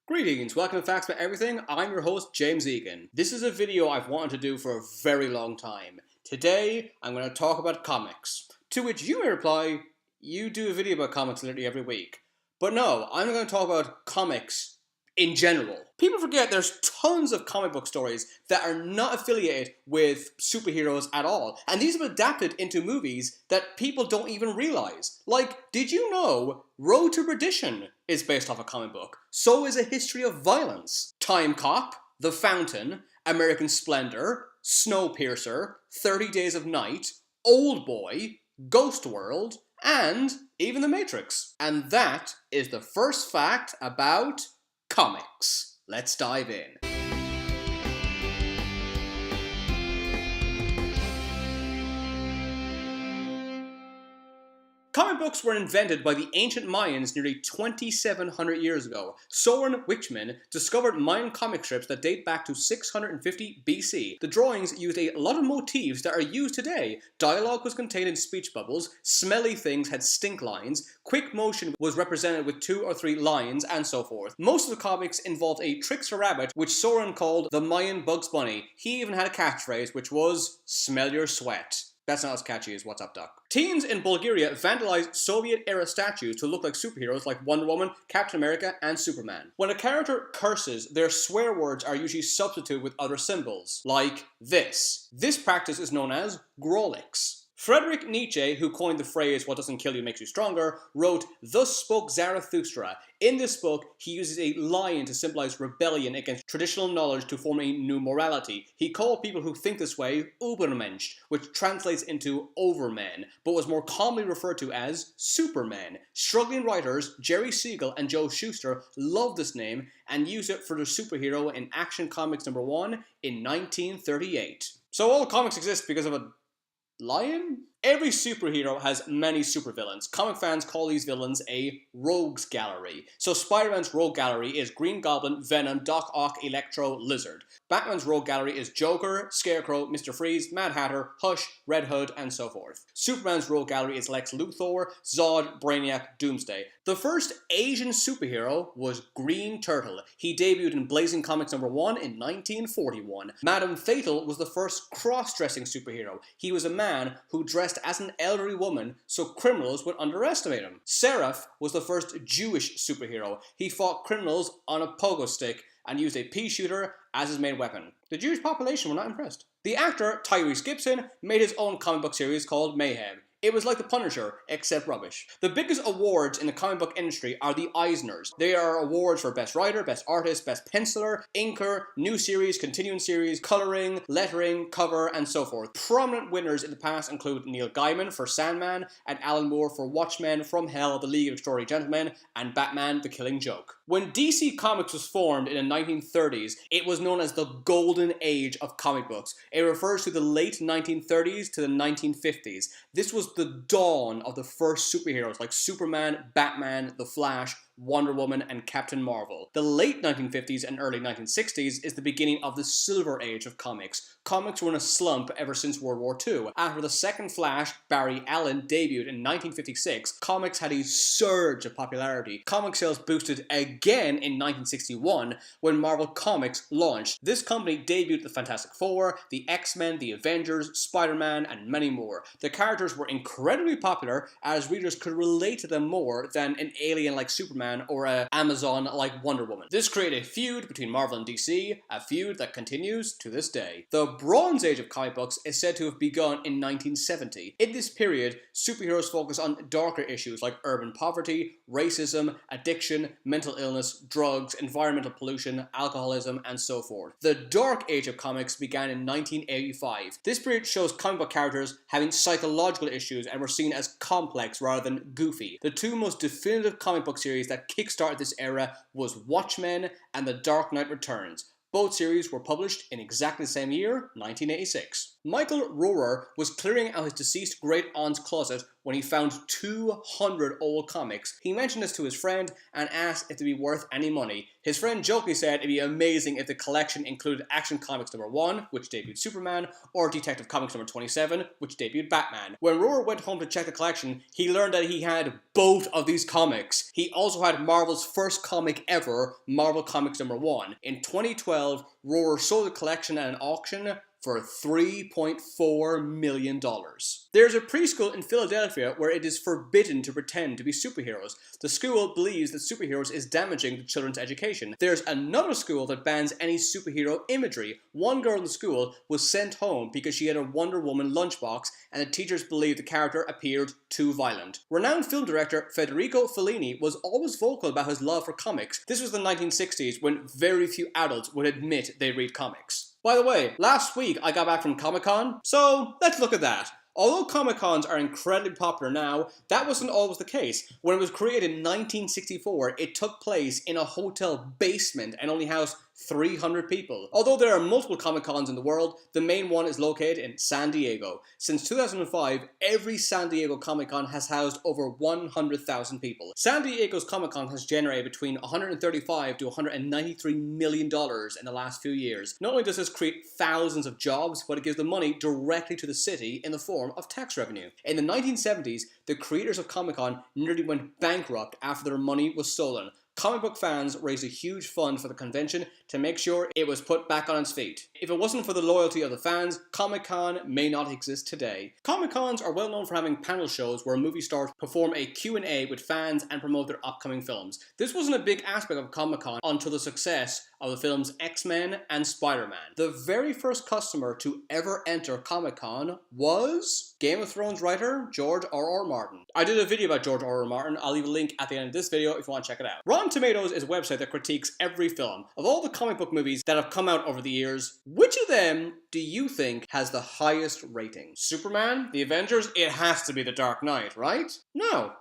Greetings, welcome to Facts About Everything. I'm your host, James Egan. This is a video I've wanted to do for a very long time. Today, I'm going to talk about comics. To which you may reply, you do a video about comics literally every week. But no, I'm going to talk about comics in general. People forget there's tons of comic book stories that are not affiliated with superheroes at all. And these have been adapted into movies that people don't even realize. Like, did you know Road to Perdition is based off a comic book? So is A History of Violence. Time Cop, The Fountain, American Splendor, Snowpiercer, 30 Days of Night, Old Boy, Ghost World, and even The Matrix. And that is the first fact about comics. Let's dive in. Comic books were invented by the ancient Mayans nearly 2,700 years ago. Soren Wichmann discovered Mayan comic strips that date back to 650 BC. The drawings used a lot of motifs that are used today. Dialogue was contained in speech bubbles, smelly things had stink lines, quick motion was represented with 2 or 3 lines, and so forth. Most of the comics involved a trickster rabbit, which Soren called the Mayan Bugs Bunny. He even had a catchphrase, which was, "Smell your sweat." That's not as catchy as What's Up, Doc. Teens in Bulgaria vandalized Soviet-era statues to look like superheroes like Wonder Woman, Captain America, and Superman. When a character curses, their swear words are usually substituted with other symbols, like this. This practice is known as Grolix. Friedrich Nietzsche, who coined the phrase, "What doesn't kill you makes you stronger," wrote, "Thus spoke Zarathustra." In this book, he uses a lion to symbolize rebellion against traditional knowledge to form a new morality. He called people who think this way Übermensch, which translates into overmen, but was more commonly referred to as supermen. Struggling writers Jerry Siegel and Joe Shuster loved this name and used it for their superhero in Action Comics #1 in 1938. So all comics exist because of a lion? Every superhero has many supervillains. Comic fans call these villains a rogues gallery. So Spider-Man's rogue gallery is Green Goblin, Venom, Doc Ock, Electro, Lizard. Batman's rogue gallery is Joker, Scarecrow, Mr. Freeze, Mad Hatter, Hush, Red Hood, and so forth. Superman's rogue gallery is Lex Luthor, Zod, Brainiac, Doomsday. The first Asian superhero was Green Turtle. He debuted in Blazing Comics #1 in 1941. Madame Fatal was the first cross-dressing superhero. He was a man who dressed as an elderly woman so criminals would underestimate him. Seraph was the first Jewish superhero. He fought criminals on a pogo stick and used a pea shooter as his main weapon. The Jewish population were not impressed. The actor Tyrese Gibson made his own comic book series called Mayhem. It was like The Punisher, except rubbish. The biggest awards in the comic book industry are the Eisners. They are awards for Best Writer, Best Artist, Best Penciler, Inker, New Series, Continuing Series, Coloring, Lettering, Cover, and so forth. Prominent winners in the past include Neil Gaiman for Sandman, and Alan Moore for Watchmen, From Hell, The League of Extraordinary Gentlemen, and Batman, The Killing Joke. When DC Comics was formed in the 1930s, it was known as the Golden Age of comic books. It refers to the late 1930s to the 1950s. This was the dawn of the first superheroes like Superman, Batman, The Flash, Wonder Woman, and Captain Marvel. The late 1950s and early 1960s is the beginning of the Silver Age of comics. Comics were in a slump ever since World War II. After the second Flash, Barry Allen, debuted in 1956, comics had a surge of popularity. Comic sales boosted again in 1961 when Marvel Comics launched. This company debuted the Fantastic Four, the X-Men, the Avengers, Spider-Man, and many more. The characters were incredibly popular as readers could relate to them more than an alien like Superman or an Amazon like Wonder Woman. This created a feud between Marvel and DC, a feud that continues to this day. The Bronze Age of comic books is said to have begun in 1970. In this period, superheroes focus on darker issues like urban poverty, racism, addiction, mental illness, drugs, environmental pollution, alcoholism, and so forth. The Dark Age of comics began in 1985. This period shows comic book characters having psychological issues and were seen as complex rather than goofy. The two most definitive comic book series that kickstarted this era was Watchmen and The Dark Knight Returns. Both series were published in exactly the same year, 1986. Michael Rohrer was clearing out his deceased great-aunt's closet when he found 200 old comics. He mentioned this to his friend and asked if they'd be worth any money. His friend jokingly said it'd be amazing if the collection included Action Comics #1, which debuted Superman, or Detective Comics #27, which debuted Batman. When Rohrer went home to check the collection, he learned that he had both of these comics. He also had Marvel's first comic ever, Marvel Comics #1. In 2012, Rohrer sold the collection at an auction for $3.4 million. There's a preschool in Philadelphia where it is forbidden to pretend to be superheroes. The school believes that superheroes is damaging the children's education. There's another school that bans any superhero imagery. One girl in the school was sent home because she had a Wonder Woman lunchbox and the teachers believed the character appeared too violent. Renowned film director Federico Fellini was always vocal about his love for comics. This was the 1960s when very few adults would admit they read comics. By the way, last week I got back from Comic-Con, so let's look at that. Although Comic-Cons are incredibly popular now, that wasn't always the case. When it was created in 1964, it took place in a hotel basement and only housed 300 people. Although there are multiple Comic-Cons in the world, the main one is located in San Diego. Since 2005, every San Diego Comic-Con has housed over 100,000 people. San Diego's Comic-Con has generated between $135 to $193 million in the last few years. Not only does this create thousands of jobs, but it gives the money directly to the city in the form of tax revenue. In the 1970s, the creators of Comic-Con nearly went bankrupt after their money was stolen. Comic book fans raised a huge fund for the convention to make sure it was put back on its feet. If it wasn't for the loyalty of the fans, Comic-Con may not exist today. Comic-Cons are well known for having panel shows where movie stars perform a Q&A with fans and promote their upcoming films. This wasn't a big aspect of Comic-Con until the success of the films X-Men and Spider-Man. The very first customer to ever enter Comic-Con was Game of Thrones writer George R.R. Martin. I did a video about George R.R. Martin. I'll leave a link at the end of this video if you want to check it out. Rotten Tomatoes is a website that critiques every film. Of all the comic book movies that have come out over the years, which of them do you think has the highest rating? Superman? The Avengers? It has to be The Dark Knight, right? No.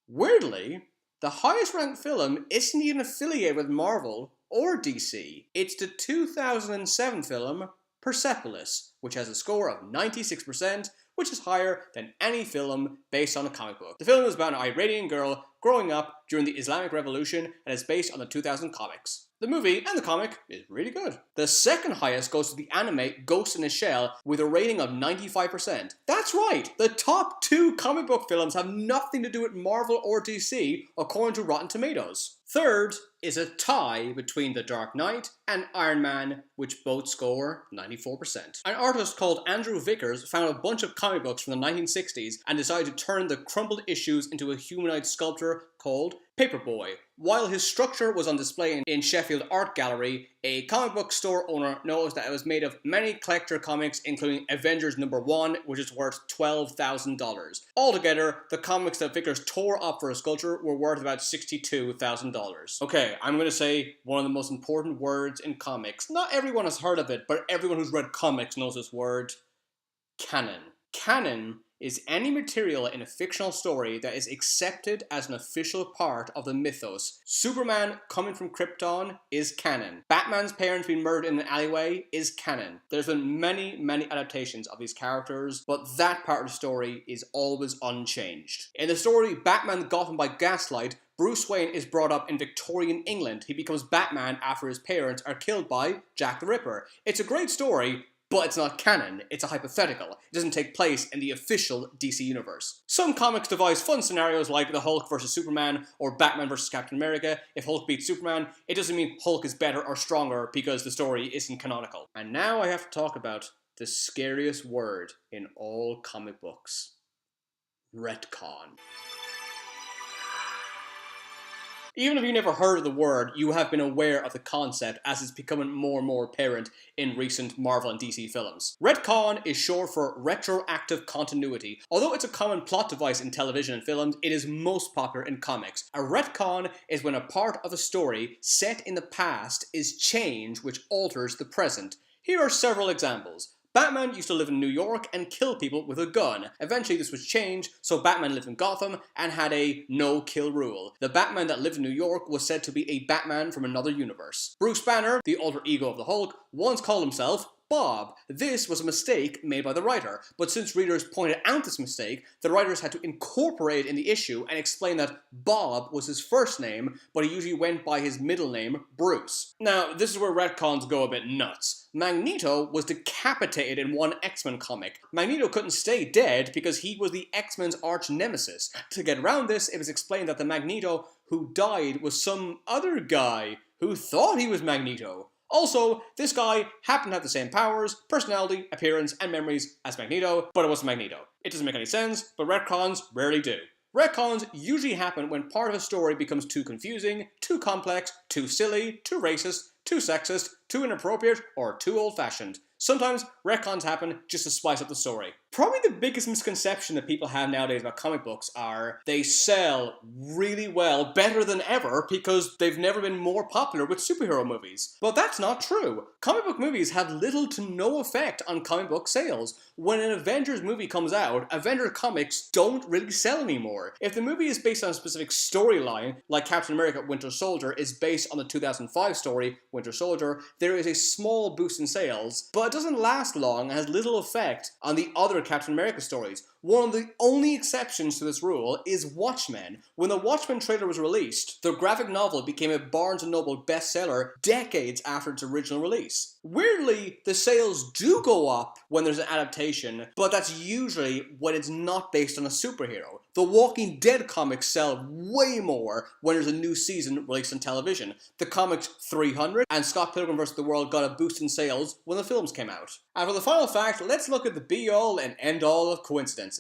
Weirdly, the highest ranked film isn't even affiliated with Marvel or DC. It's the 2007 film Persepolis, which has a score of 96%, which is higher than any film based on a comic book. The film is about an Iranian girl growing up during the Islamic Revolution and is based on the 2000 comics. The movie and the comic is really good. The second highest goes to the anime Ghost in a Shell with a rating of 95%. That's right, the top two comic book films have nothing to do with Marvel or DC according to Rotten Tomatoes. Third is a tie between The Dark Knight and Iron Man, which both score 94%. An artist called Andrew Vickers found a bunch of comic books from the 1960s and decided to turn the crumpled issues into a humanoid sculpture called Paperboy. While his structure was on display in Sheffield Art Gallery, a comic book store owner noticed that it was made of many collector comics, including Avengers #1, which is worth $12,000. Altogether, the comics that Vickers tore up for a sculpture were worth about $62,000. Okay, I'm going to say one of the most important words in comics. Not everyone has heard of it, but everyone who's read comics knows this word. Canon. Canon is any material in a fictional story that is accepted as an official part of the mythos. Superman coming from Krypton is canon. Batman's parents being murdered in an alleyway is canon. There's been many adaptations of these characters, but that part of the story is always unchanged. In the story Batman Gotham by Gaslight, Bruce Wayne is brought up in Victorian England. He becomes Batman after his parents are killed by Jack the Ripper. It's a great story, but it's not canon, it's a hypothetical. It doesn't take place in the official DC universe. Some comics devise fun scenarios like the Hulk versus Superman or Batman versus Captain America. If Hulk beats Superman, it doesn't mean Hulk is better or stronger because the story isn't canonical. And now I have to talk about the scariest word in all comic books. Retcon. Even if you never heard of the word, you have been aware of the concept as it's becoming more and more apparent in recent Marvel and DC films. Retcon is short for retroactive continuity. Although it's a common plot device in television and films, it is most popular in comics. A retcon is when a part of a story set in the past is changed which alters the present. Here are several examples. Batman used to live in New York and kill people with a gun. Eventually this was changed, so Batman lived in Gotham and had a no-kill rule. The Batman that lived in New York was said to be a Batman from another universe. Bruce Banner, the alter ego of the Hulk, once called himself Bob. This was a mistake made by the writer, but since readers pointed out this mistake, the writers had to incorporate it in the issue and explain that Bob was his first name, but he usually went by his middle name, Bruce. Now, this is where retcons go a bit nuts. Magneto was decapitated in one X-Men comic. Magneto couldn't stay dead because he was the X-Men's arch nemesis. To get around this, it was explained that the Magneto who died was some other guy who thought he was Magneto. Also, this guy happened to have the same powers, personality, appearance, and memories as Magneto, but it wasn't Magneto. It doesn't make any sense, but retcons rarely do. Retcons usually happen when part of a story becomes too confusing, too complex, too silly, too racist, too sexist, too inappropriate, or too old-fashioned. Sometimes retcons happen just to spice up the story. Probably the biggest misconception that people have nowadays about comic books are they sell really well, better than ever, because they've never been more popular with superhero movies. But that's not true. Comic book movies have little to no effect on comic book sales. When an Avengers movie comes out, Avengers comics don't really sell anymore. If the movie is based on a specific storyline, like Captain America Winter Soldier is based on the 2005 story Winter Soldier, there is a small boost in sales, but it doesn't last long and has little effect on the other Captain America stories. One of the only exceptions to this rule is Watchmen. When the Watchmen trailer was released, the graphic novel became a Barnes & Noble bestseller decades after its original release. Weirdly, the sales do go up when there's an adaptation, but that's usually when it's not based on a superhero. The Walking Dead comics sell way more when there's a new season released on television. The comics 300 and Scott Pilgrim vs. the World got a boost in sales when the films came out. And for the final fact, let's look at the be-all and end-all of coincidences.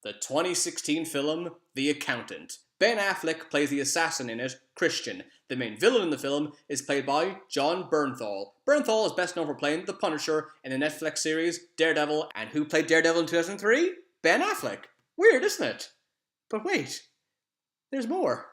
The 2016 film, The Accountant. Ben Affleck plays the assassin in it, Christian. The main villain in the film is played by Jon Bernthal. Bernthal is best known for playing the Punisher in the Netflix series Daredevil, and who played Daredevil in 2003? Ben Affleck. Weird, isn't it? But wait, there's more.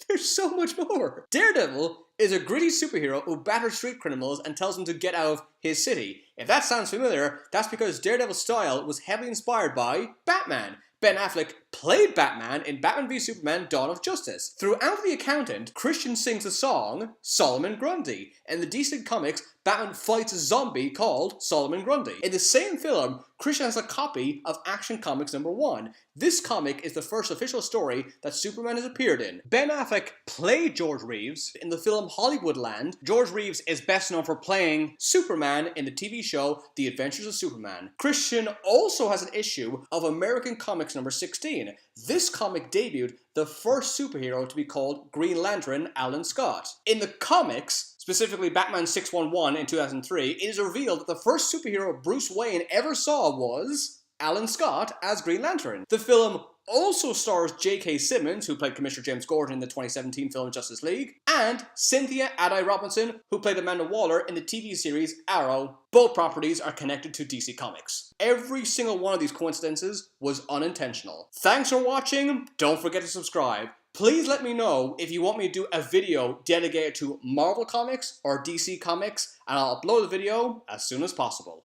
There's so much more. Daredevil is a gritty superhero who batters street criminals and tells them to get out of his city. If that sounds familiar, that's because Daredevil's style was heavily inspired by Batman. Ben Affleck played Batman in Batman v Superman: Dawn of Justice. Throughout The Accountant, Christian sings the song Solomon Grundy. In the DC Comics, Batman fights a zombie called Solomon Grundy. In the same film, Christian has a copy of Action Comics #1. This comic is the first official story that Superman has appeared in. Ben Affleck played George Reeves in the film Hollywoodland. George Reeves is best known for playing Superman in the TV show The Adventures of Superman. Christian also has an issue of American Comics #16. This comic debuted the first superhero to be called Green Lantern, Alan Scott. In the comics, specifically Batman 611 in 2003, it is revealed that the first superhero Bruce Wayne ever saw was Alan Scott as Green Lantern. The film also stars J.K. Simmons, who played Commissioner James Gordon in the 2017 film Justice League, and Cynthia Addai-Robinson, who played Amanda Waller in the TV series Arrow. Both properties are connected to DC Comics. Every single one of these coincidences was unintentional. Thanks for watching. Don't forget to subscribe. Please let me know if you want me to do a video dedicated to Marvel Comics or DC Comics, and I'll upload the video as soon as possible.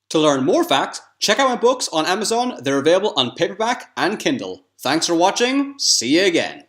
To learn more facts, check out my books on Amazon. They're available on paperback and Kindle. Thanks for watching. See you again.